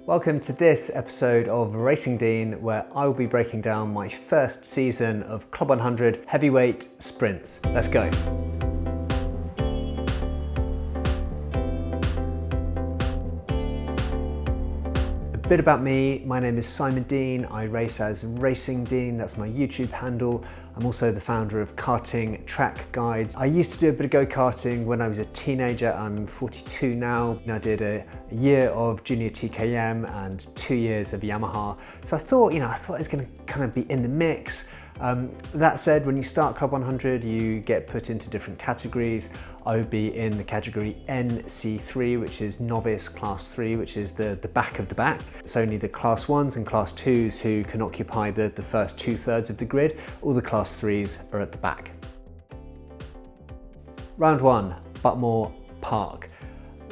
Welcome to this episode of Racing Dean, where I will be breaking down my first season of Club 100 heavyweight sprints. Let's go. A bit about me, my name is Simon Dean. I race as Racing Dean, that's my YouTube handle. I'm also the founder of Karting Track Guides. I used to do a bit of go-karting when I was a teenager. I'm 42 now. I did a year of junior TKM and 2 years of Yamaha. So I thought it was going to kind of be in the mix. That said, when you start Club 100, you get put into different categories. I would be in the category NC3, which is novice class 3, which is the back of the back. It's only the class 1s and class 2s who can occupy the first 2/3 of the grid. All the class 3s are at the back. Round 1, Butmore Park.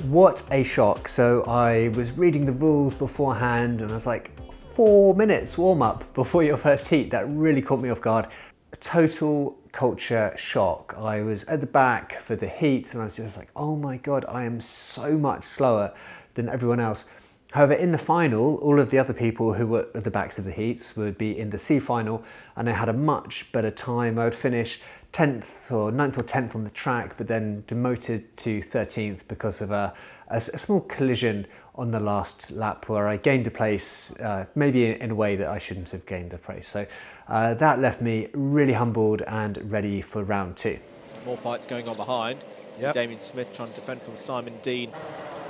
What a shock. So I was reading the rules beforehand and I was like, 4 minutes warm up before your first heat. That really caught me off guard. A total culture shock. I was at the back for the heats and I was just like, oh my God, I am so much slower than everyone else. However, in the final, all of the other people who were at the backs of the heats would be in the C final and I had a much better time. I would finish 10th or 9th or 10th on the track, but then demoted to 13th because of a small collision on the last lap where I gained a place, maybe in a way that I shouldn't have gained a place. So that left me really humbled and ready for round 2. More fights going on behind. So Damien Smith trying to defend from Simon Dean,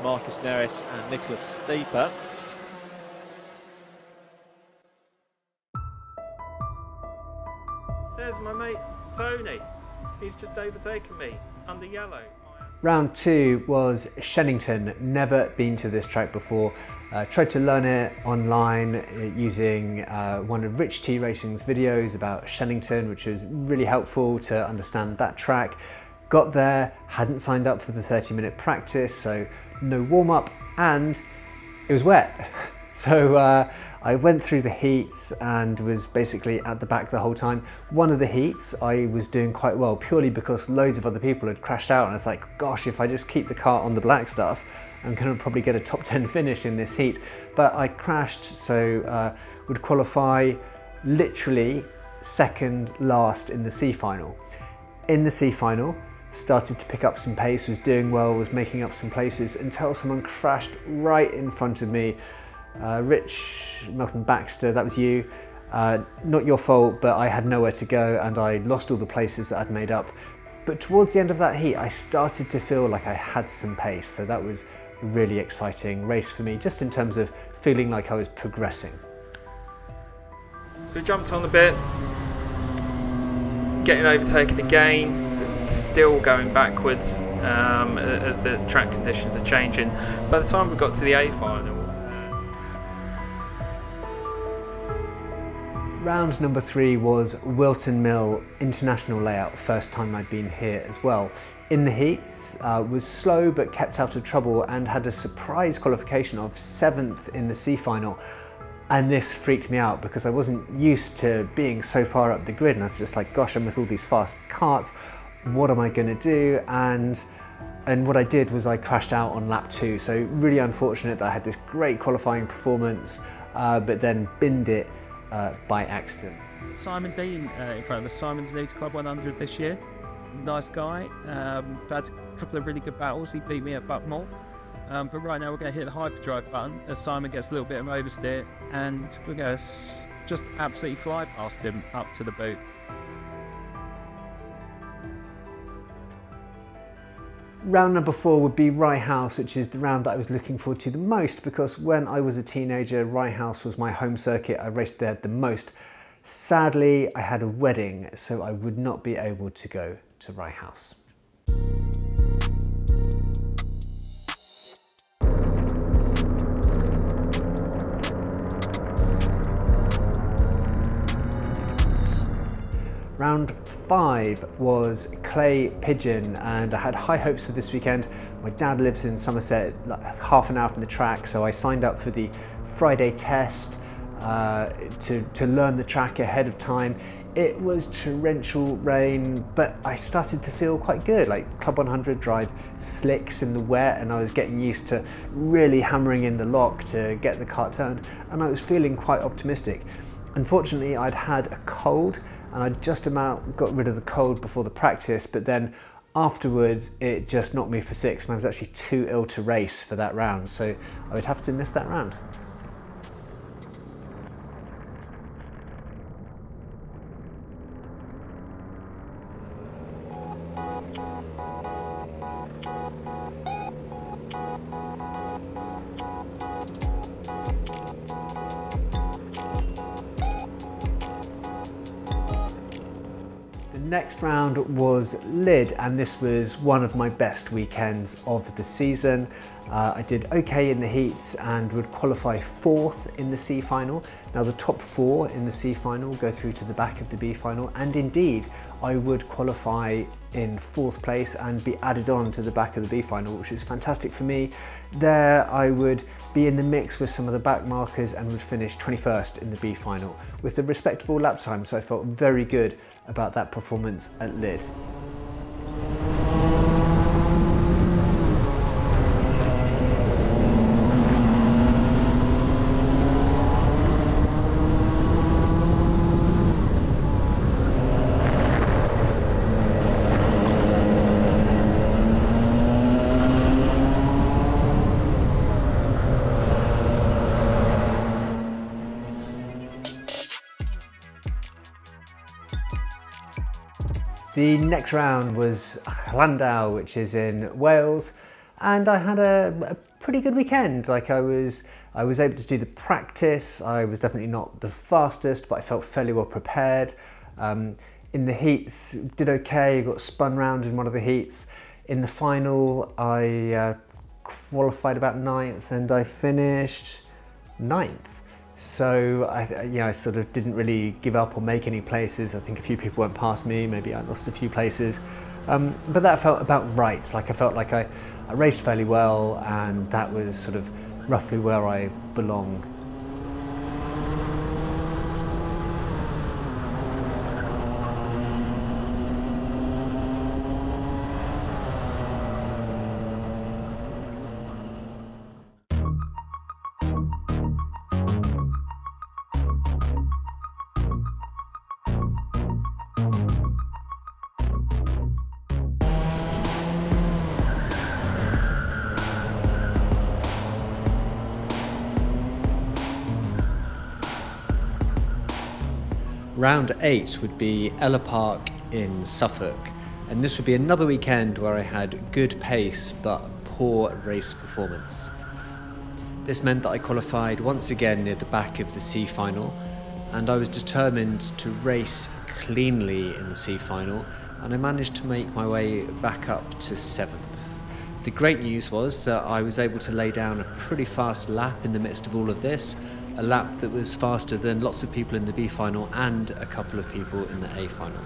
Marcus Neris and Nicholas Steeper. There's my mate Tony. He's just overtaken me under yellow. Round 2 was Shennington. Never been to this track before. Tried to learn it online using one of Rich T Racing's videos about Shennington, which was really helpful to understand that track. Got there, hadn't signed up for the 30-minute practice, so no warm-up, and it was wet. So I went through the heats and was basically at the back the whole time. One of the heats I was doing quite well purely because loads of other people had crashed out and it's like, gosh, if I just keep the car on the black stuff, I'm going to probably get a top 10 finish in this heat. But I crashed, so would qualify literally second last in the C final. In the C final, started to pick up some pace, was doing well, was making up some places until someone crashed right in front of me. Rich Milton Baxter, that was you. Not your fault, but I had nowhere to go and I lost all the places that I'd made up. But towards the end of that heat, I started to feel like I had some pace. So that was a really exciting race for me, just in terms of feeling like I was progressing. So we jumped on the bit, getting overtaken again, still going backwards as the track conditions are changing. By the time we got to the A final, round number 3 was Wilton Mill International layout, first time I'd been here as well. In the heats, was slow but kept out of trouble and had a surprise qualification of 7th in the C final. And this freaked me out because I wasn't used to being so far up the grid and I was just like, gosh, I'm with all these fast karts, what am I going to do? And what I did was I crashed out on lap 2, so really unfortunate that I had this great qualifying performance but then binned it by accident. Simon Dean in front of us. Simon's new to Club 100 this year. He's a nice guy. We've had a couple of really good battles. He beat me at Butmore. But right now we're going to hit the hyperdrive button as Simon gets a little bit of oversteer and we're going to just absolutely fly past him up to the boot. Round number 4 would be Rye House, which is the round that I was looking forward to the most because when I was a teenager, Rye House was my home circuit. I raced there the most. Sadly, I had a wedding, so I would not be able to go to Rye House. Round 5 was Clay Pigeon and I had high hopes for this weekend. My dad lives in Somerset, like half an hour from the track, so I signed up for the Friday test to learn the track ahead of time. It was torrential rain, but I started to feel quite good. Like Club 100 drive slicks in the wet, and I was getting used to really hammering in the lock to get the kart turned, and I was feeling quite optimistic. Unfortunately, I'd had a cold, and I'd just about got rid of the cold before the practice, but then afterwards it just knocked me for six, and I was actually too ill to race for that round, so I would have to miss that round. The next round was Lid, and this was one of my best weekends of the season. I did okay in the heats and would qualify 4th in the C final. Now the top 4 in the C final go through to the back of the B final, and indeed I would qualify in 4th place and be added on to the back of the B final, which is fantastic for me. There I would be in the mix with some of the back markers and would finish 21st in the B final with a respectable lap time, so I felt very good about that performance at Lid. The next round was Llandau, which is in Wales, and I had a pretty good weekend. Like I was able to do the practice. I was definitely not the fastest, but I felt fairly well prepared. In the heats, did okay, got spun round in one of the heats. In the final, I qualified about 9th and I finished 9th. So I sort of didn't really give up or make any places. I think a few people went past me, maybe I lost a few places. But that felt about right. Like I felt like I raced fairly well, and that was sort of roughly where I belong. Round 8 would be Ella Park in Suffolk, and this would be another weekend where I had good pace but poor race performance. This meant that I qualified once again near the back of the C final, and I was determined to race cleanly in the C final, and I managed to make my way back up to 7th. The great news was that I was able to lay down a pretty fast lap in the midst of all of this, a lap that was faster than lots of people in the B final and a couple of people in the A final.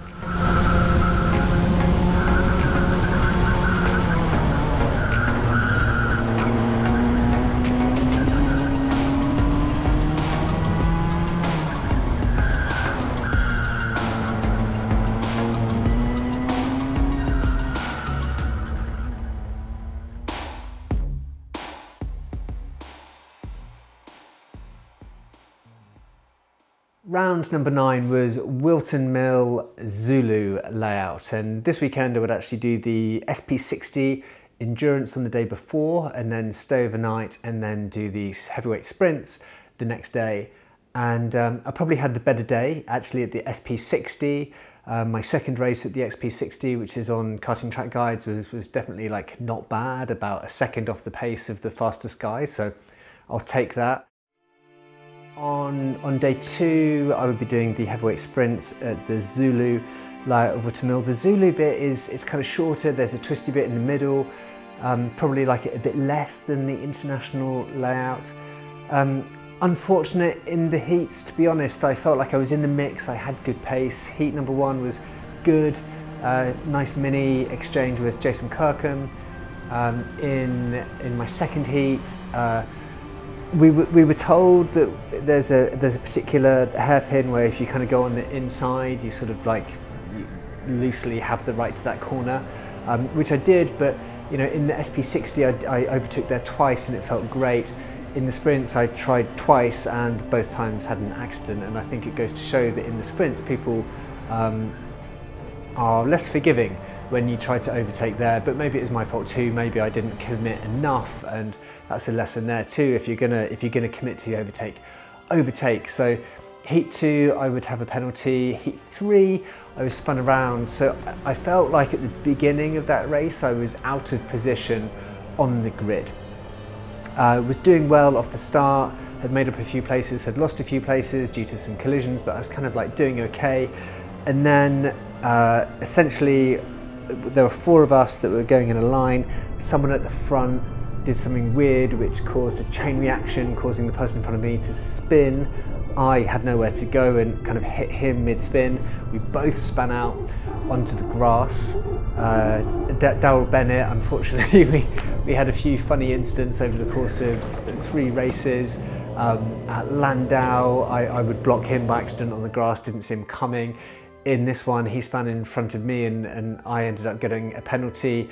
Round number 9 was Wilton Mill Zulu layout, and this weekend I would actually do the SP60 endurance on the day before and then stay overnight and then do the heavyweight sprints the next day. And I probably had the better day actually at the SP60. My second race at the XP60, which is on Karting Track Guides, was definitely like not bad, about a second off the pace of the fastest guy, so I'll take that. On day 2, I would be doing the heavyweight sprints at the Zulu layout of Wilton Mill. The Zulu bit it's kind of shorter, there's a twisty bit in the middle, probably like it a bit less than the international layout. Unfortunate in the heats, to be honest. I felt like I was in the mix, I had good pace. Heat number 1 was good, nice mini exchange with Jason Kirkham. In my second heat, We were told that there's a particular hairpin where if you kind of go on the inside, you sort of like you loosely have the right to that corner, which I did. But you know, in the SP60, I overtook there twice and it felt great. In the sprints, I tried twice and both times had an accident. And I think it goes to show that in the sprints, people are less forgiving when you try to overtake there, but maybe it was my fault too. Maybe I didn't commit enough, and that's a lesson there too. If you're gonna commit to the overtake. So heat 2, I would have a penalty. Heat 3, I was spun around. So I felt like at the beginning of that race, I was out of position on the grid. I was doing well off the start, had made up a few places, had lost a few places due to some collisions, but I was kind of like doing okay. And then essentially, there were 4 of us that were going in a line. Someone at the front did something weird which caused a chain reaction, causing the person in front of me to spin. I had nowhere to go and kind of hit him mid-spin. We both span out onto the grass. Darryl Bennett, unfortunately, we had a few funny incidents over the course of 3 races. At Landau, I would block him by accident on the grass, didn't see him coming. In this one, he span in front of me and I ended up getting a penalty.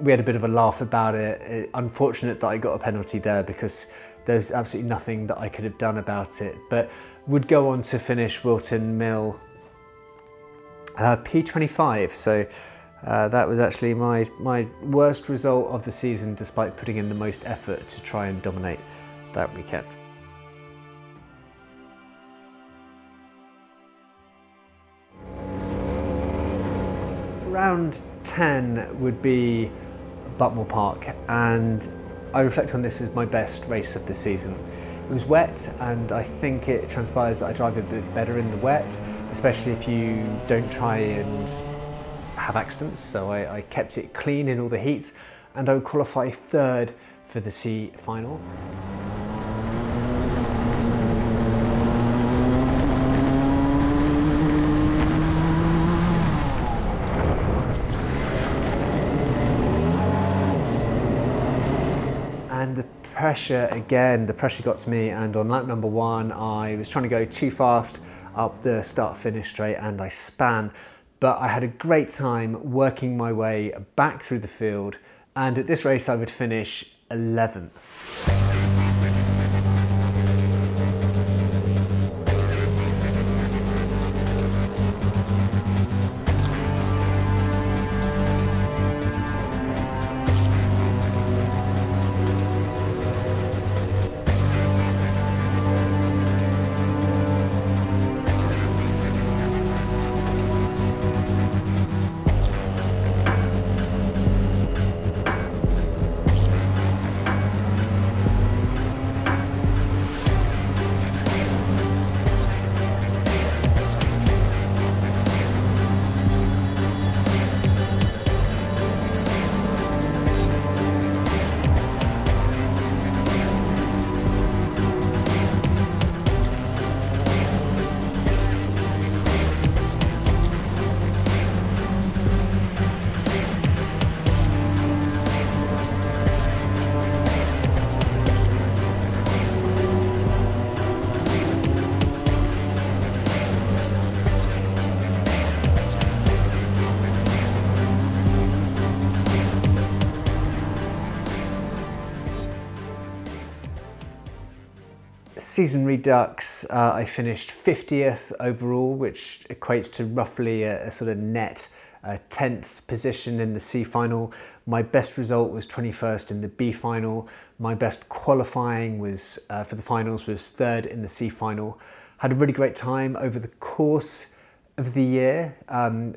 We had a bit of a laugh about it. Unfortunate that I got a penalty there because there's absolutely nothing that I could have done about it. But would go on to finish Wilton Mill P25. So that was actually my worst result of the season, despite putting in the most effort to try and dominate that weekend. Round 10 would be Buckmore Park, and I reflect on this as my best race of the season. It was wet, and I think it transpires that I drive a bit better in the wet, especially if you don't try and have accidents. So I kept it clean in all the heats, and I would qualify 3rd for the C final. And the pressure got to me, and on lap number 1 I was trying to go too fast up the start-finish straight and I span, but I had a great time working my way back through the field, and at this race I would finish 11th. Season redux, I finished 50th overall, which equates to roughly a sort of net 10th position in the C final. My best result was 21st in the B final. My best qualifying was for the finals was 3rd in the C final. Had a really great time over the course of the year.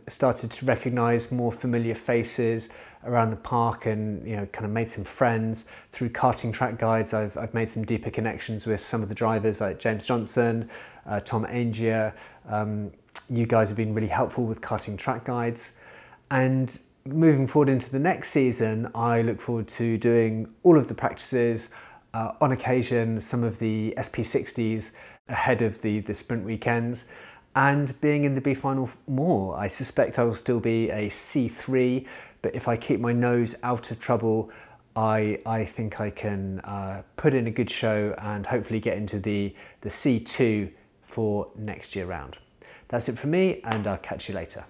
Started to recognise more familiar faces around the park, and kind of made some friends through karting track guides. I've made some deeper connections with some of the drivers like James Johnson, Tom Angier. You guys have been really helpful with karting track guides, and moving forward into the next season I look forward to doing all of the practices, on occasion some of the SP60s ahead of the sprint weekends, and being in the B final more. I suspect I will still be a C3, but if I keep my nose out of trouble, I think I can put in a good show and hopefully get into the C2 for next year round. That's it for me, and I'll catch you later.